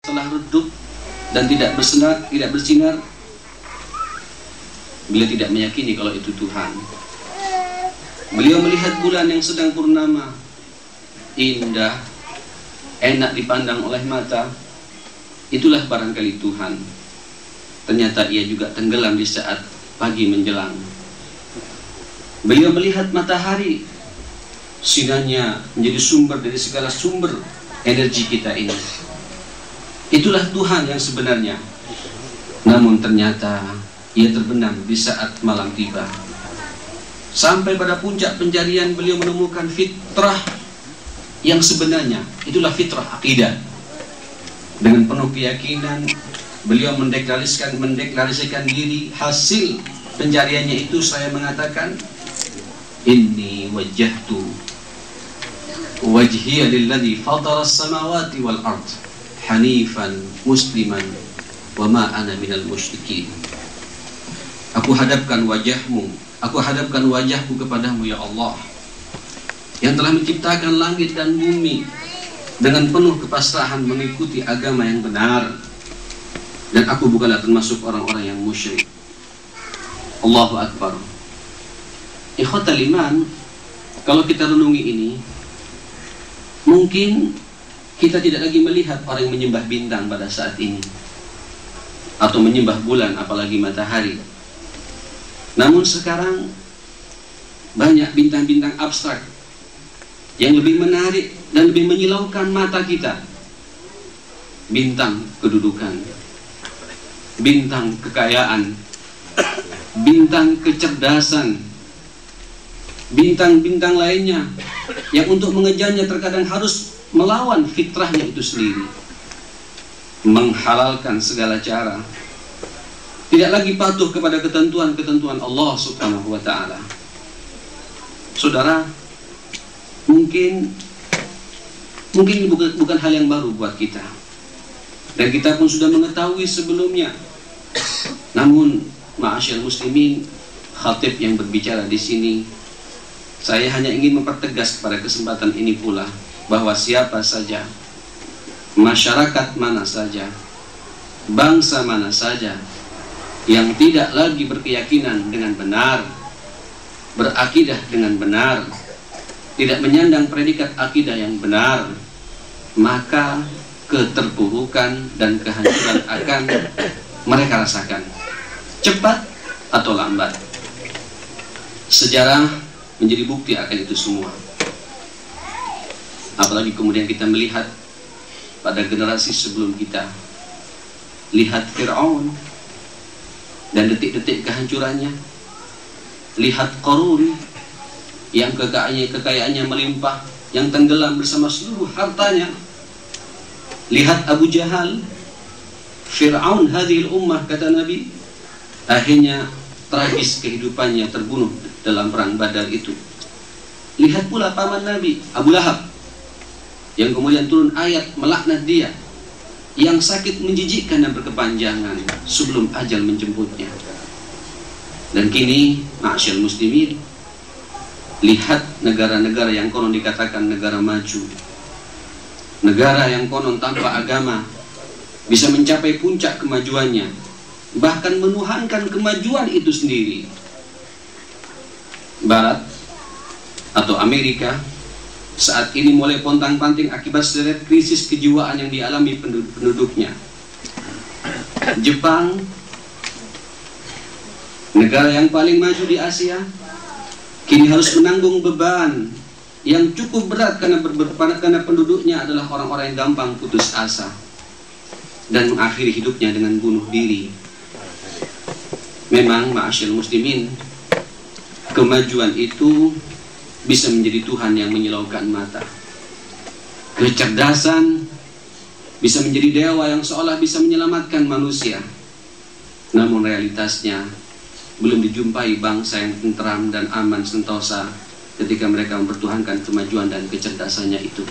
telah redup dan tidak bersinar, beliau tidak meyakini kalau itu Tuhan. Beliau melihat bulan yang sedang purnama, indah, enak dipandang oleh mata, itulah barangkali Tuhan. Ternyata ia juga tenggelam di saat pagi menjelang. Beliau melihat matahari, sinarnya menjadi sumber dari segala sumber energi kita ini. Itulah Tuhan yang sebenarnya. Namun ternyata ia terbenam di saat malam tiba. Sampai pada puncak pencarian beliau menemukan fitrah yang sebenarnya. Itulah fitrah akidah. Dengan penuh keyakinan beliau mendeklarasikan diri. Hasil pencariannya itu saya mengatakan, inni wajjahtu wajhiya lilladzi fatara as-samawati wal ard hanifan musliman wa ma ana minal musyrikin. Aku hadapkan wajahku kepadamu ya Allah, yang telah menciptakan langit dan bumi, dengan penuh kepasrahan mengikuti agama yang benar, dan aku bukanlah termasuk orang-orang yang musyrik. Allahu Akbar. Ikhwatal iman, kalau kita renungi ini, mungkin kita tidak lagi melihat orang yang menyembah bintang pada saat ini, atau menyembah bulan, apalagi matahari. Namun sekarang banyak bintang-bintang abstrak yang lebih menarik dan lebih menyilaukan mata kita. Bintang kedudukan, bintang kekayaan, bintang kecerdasan, bintang-bintang lainnya yang untuk mengejarnya terkadang harus melawan fitrahnya itu sendiri, menghalalkan segala cara, tidak lagi patuh kepada ketentuan-ketentuan Allah Subhanahu wa ta'ala. Saudara, mungkin ini bukan hal yang baru buat kita, dan kita pun sudah mengetahui sebelumnya. Namun, ma'asyil muslimin, khatib yang berbicara di sini, saya hanya ingin mempertegas pada kesempatan ini pula, bahwa siapa saja, masyarakat mana saja, bangsa mana saja yang tidak lagi berkeyakinan dengan benar, berakidah dengan benar, tidak menyandang predikat akidah yang benar, maka keterpurukan dan kehancuran akan mereka rasakan, cepat atau lambat. Sejarah menjadi bukti akan itu semua. Apalagi kemudian kita melihat pada generasi sebelum kita, lihat Fir'aun dan detik-detik kehancurannya, lihat Qarun yang kekayaannya melimpah, yang tenggelam bersama seluruh hartanya, lihat Abu Jahal, Fir'aun hadhil ummah, kata Nabi, akhirnya tragis kehidupannya, terbunuh dalam perang Badar itu. Lihat pula paman Nabi, Abu Lahab, yang kemudian turun ayat melaknat dia, yang sakit menjijikkan dan berkepanjangan sebelum ajal menjemputnya. Dan kini, ma'asyil muslimin, lihat negara-negara yang konon dikatakan negara maju, negara yang konon tanpa agama bisa mencapai puncak kemajuannya, bahkan menuhankan kemajuan itu sendiri. Barat atau Amerika saat ini mulai pontang-panting akibat sederet krisis kejiwaan yang dialami penduduknya. Jepang, negara yang paling maju di Asia, kini harus menanggung beban yang cukup berat karena penduduknya adalah orang-orang yang gampang putus asa dan mengakhiri hidupnya dengan bunuh diri. Memang ma'asyil muslimin, kemajuan itu bisa menjadi Tuhan yang menyilaukan mata. Kecerdasan bisa menjadi dewa yang seolah bisa menyelamatkan manusia. Namun realitasnya belum dijumpai bangsa yang tentram dan aman sentosa ketika mereka mempertuhankan kemajuan dan kecerdasannya itu.